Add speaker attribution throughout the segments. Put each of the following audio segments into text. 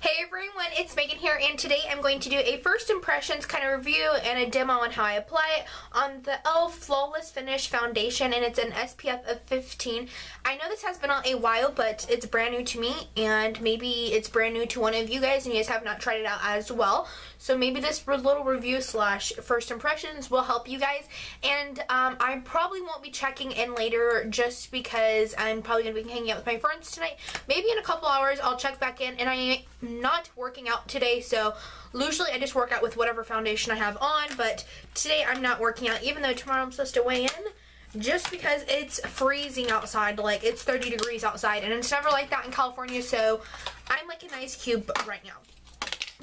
Speaker 1: Hey everyone, it's Megan here, and today I'm going to do a first impressions kind of review and a demo on how I apply it on the e.l.f. Flawless Finish Foundation, and it's an SPF of 15. I know this has been out a while, but it's brand new to me, and maybe it's brand new to one of you guys, and you guys have not tried it out as well. So maybe this little review slash first impressions will help you guys, and I probably won't be checking in later just because I'm probably going to be hanging out with my friends tonight. Maybe in a couple hours I'll check back in, and I am not working out today, so usually I just work out with whatever foundation I have on, but today I'm not working out, even though tomorrow I'm supposed to weigh in, just because it's freezing outside. Like, it's 30 degrees outside, and it's never like that in California, so I'm like an ice cube right now.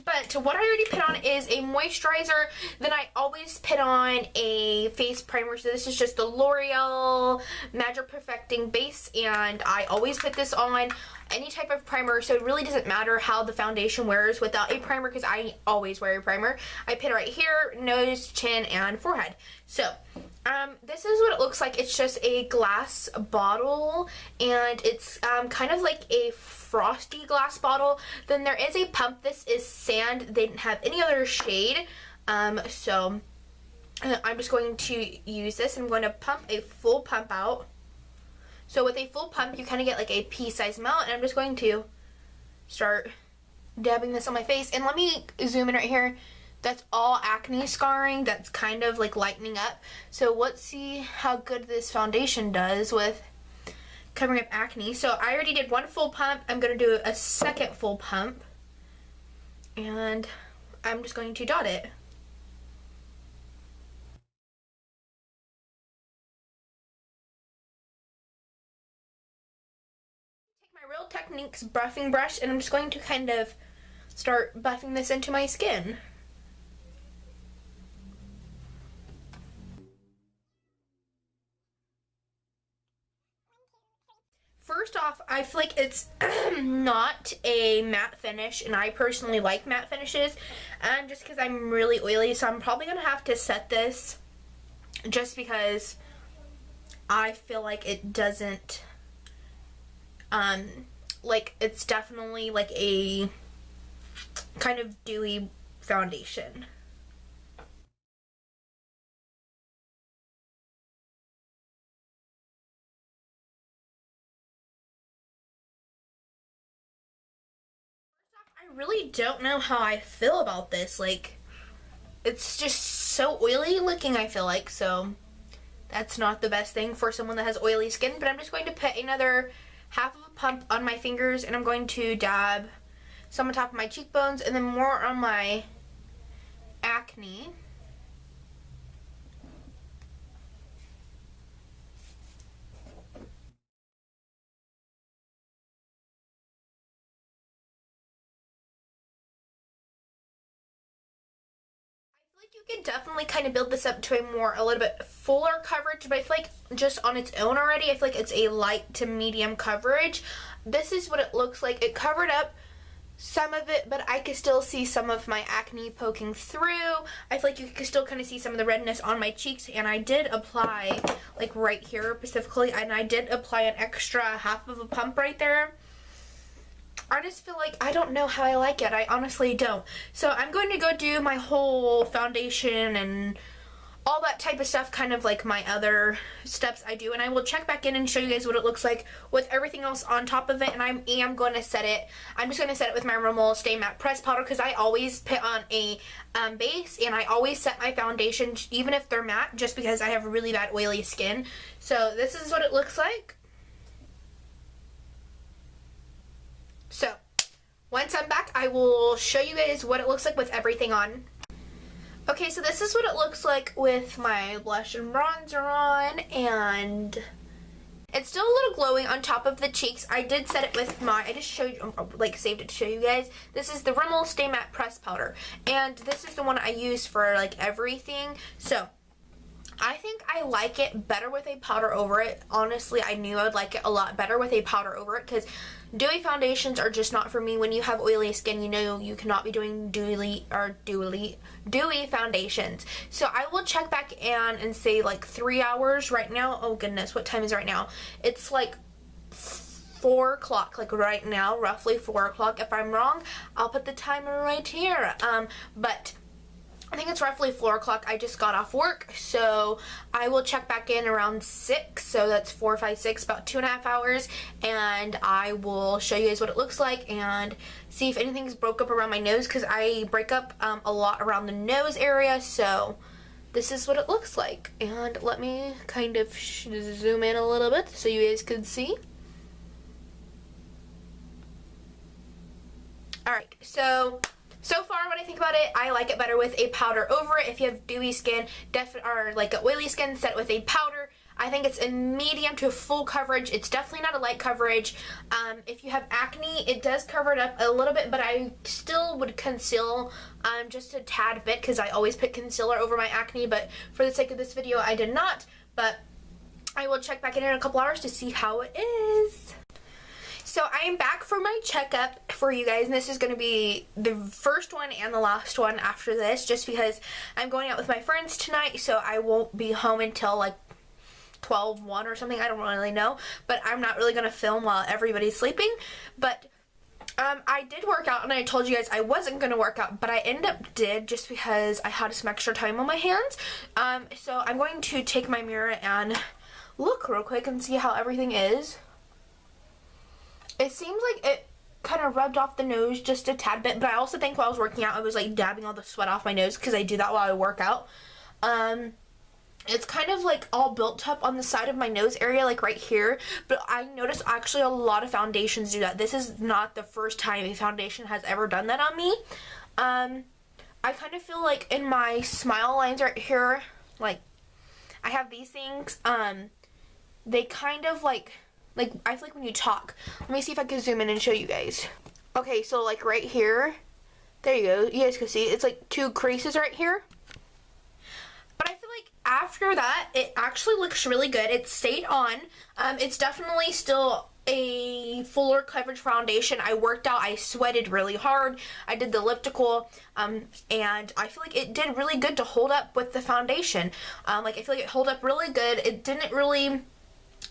Speaker 1: But what I already put on is a moisturizer. Then I always put on a face primer. So this is just the L'Oreal Magic Perfecting Base, and I always put this on any type of primer. So it really doesn't matter how the foundation wears without a primer, because I always wear a primer. I put it right here, nose, chin, and forehead. So this is what it looks like. It's just a glass bottle, and it's kind of like a frosty glass bottle. Then there is a pump. This is sand. They didn't have any other shade, so I'm just going to use this. I'm going to pump a full pump out. So with a full pump, you kind of get like a pea-sized amount, and I'm just going to start dabbing this on my face. And let me zoom in right here. That's all acne scarring that's kind of like lightening up. So let's see how good this foundation does with covering up acne. So I already did one full pump. I'm going to do a second full pump, and I'm just going to dot it. Take my Real Techniques buffing brush, and I'm just going to kind of start buffing this into my skin. First off, I feel like it's not a matte finish, and I personally like matte finishes, and just because I'm really oily, so I'm probably going to have to set this just because I feel like it doesn't, like, it's definitely like a kind of dewy foundation. I really don't know how I feel about this. Like, it's just so oily looking, I feel like, so that's not the best thing for someone that has oily skin. But I'm just going to put another half of a pump on my fingers, and I'm going to dab some on top of my cheekbones and then more on my acne. You can definitely kind of build this up to a little bit fuller coverage, but I feel like just on its own already, I feel like it's a light to medium coverage. This is what it looks like. It covered up some of it, but I could still see some of my acne poking through. I feel like you can still kind of see some of the redness on my cheeks, and I did apply, like right here specifically, and I did apply an extra half of a pump right there. I just feel like I don't know how I like it. I honestly don't. So I'm going to go do my whole foundation and all that type of stuff, kind of like my other steps I do, and I will check back in and show you guys what it looks like with everything else on top of it. And I am going to set it, I'm just going to set it with my Rimmel Stay Matte Press Powder, because I always put on a base, and I always set my foundation even if they're matte, just because I have really bad oily skin. So this is what it looks like. So, once I'm back, I will show you guys what it looks like with everything on. Okay, so this is what it looks like with my blush and bronzer on, and it's still a little glowing on top of the cheeks. I did set it with my, I just showed you, like saved it to show you guys. This is the Rimmel Stay Matte Press Powder, and this is the one I use for like everything. So, I think I like it better with a powder over it. Honestly, I knew I would like it a lot better with a powder over it, because dewy foundations are just not for me. When you have oily skin, you know you cannot be doing dewy foundations. So I will check back in and say like 3 hours right now. Oh goodness, what time is it right now? It's like 4 o'clock, like right now, roughly 4 o'clock. If I'm wrong, I'll put the timer right here. But I think it's roughly 4 o'clock. I just got off work, so I will check back in around 6. So that's 4, 5, 6, about 2.5 hours, and I will show you guys what it looks like and see if anything's broke up around my nose, because I break up a lot around the nose area. So this is what it looks like, and let me kind of zoom in a little bit so you guys can see. Alright, so far when I think about it, I like it better with a powder over it. If you have dewy skin, or like a oily skin, set with a powder. I think it's a medium to full coverage. It's definitely not a light coverage. If you have acne, it does cover it up a little bit, but I still would conceal just a tad bit, because I always put concealer over my acne, but for the sake of this video, I did not. But I will check back in a couple hours to see how it is. So I am back for my checkup for you guys, and this is going to be the first one and the last one after this, just because I'm going out with my friends tonight, so I won't be home until like 12:01 or something. I don't really know, but I'm not really going to film while everybody's sleeping. But I did work out, and I told you guys I wasn't going to work out, but I ended up did, just because I had some extra time on my hands. So I'm going to take my mirror and look real quick and see how everything is. It seems like it kind of rubbed off the nose just a tad bit, but I also think while I was working out, I was like dabbing all the sweat off my nose, because I do that while I work out. It's kind of like all built up on the side of my nose area, like right here, but I noticed actually a lot of foundations do that. This is not the first time a foundation has ever done that on me. I kind of feel like in my smile lines right here, like I have these things, they kind of like I feel like when you talk. Let me see if I can zoom in and show you guys. Okay, so like right here, there you go. You guys can see it's like 2 creases right here. But I feel like after that, it actually looks really good. It stayed on. It's definitely still a fuller coverage foundation. I worked out. I sweated really hard. I did the elliptical, and I feel like it did really good to hold up with the foundation. Like I feel like it held up really good. It didn't really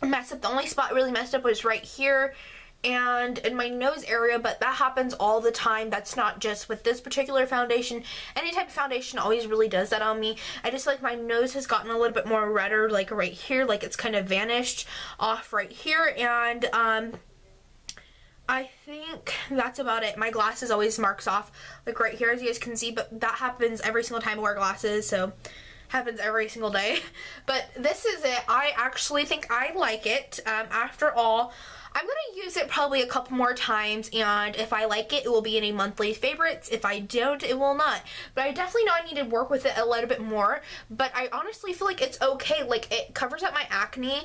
Speaker 1: mess up. The only spot really messed up was right here and in my nose area, but that happens all the time. That's not just with this particular foundation. Any type of foundation always really does that on me. I just feel like my nose has gotten a little bit more redder, like right here, like it's kind of vanished off right here, and I think that's about it. My glasses always marks off like right here, as you guys can see, but that happens every single time I wear glasses, so happens every single day. But this is it. I actually think I like it. After all, I'm gonna use it probably a couple more times, and if I like it, it will be in a monthly favorites. If I don't, it will not. But I definitely know I need to work with it a little bit more, but I honestly feel like it's okay. Like, it covers up my acne.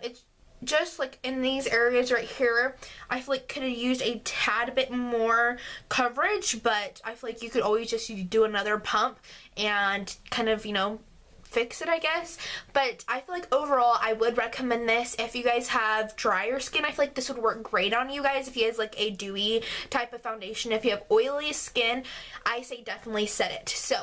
Speaker 1: It's just like in these areas right here, I feel like could have used a tad bit more coverage, but I feel like you could always just do another pump and kind of, you know, fix it, I guess. But I feel like overall I would recommend this if you guys have drier skin. I feel like this would work great on you guys if you guys like a dewy type of foundation. If you have oily skin, I say definitely set it. So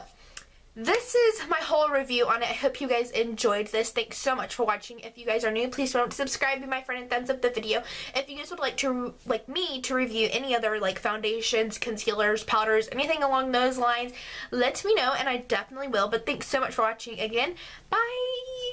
Speaker 1: this is my whole review on it. I hope you guys enjoyed this. Thanks so much for watching. If you guys are new, please don't subscribe, be my friend, and thumbs up the video. If you guys would like to, like me, to review any other like foundations, concealers, powders, anything along those lines, let me know, and I definitely will. But thanks so much for watching again. Bye!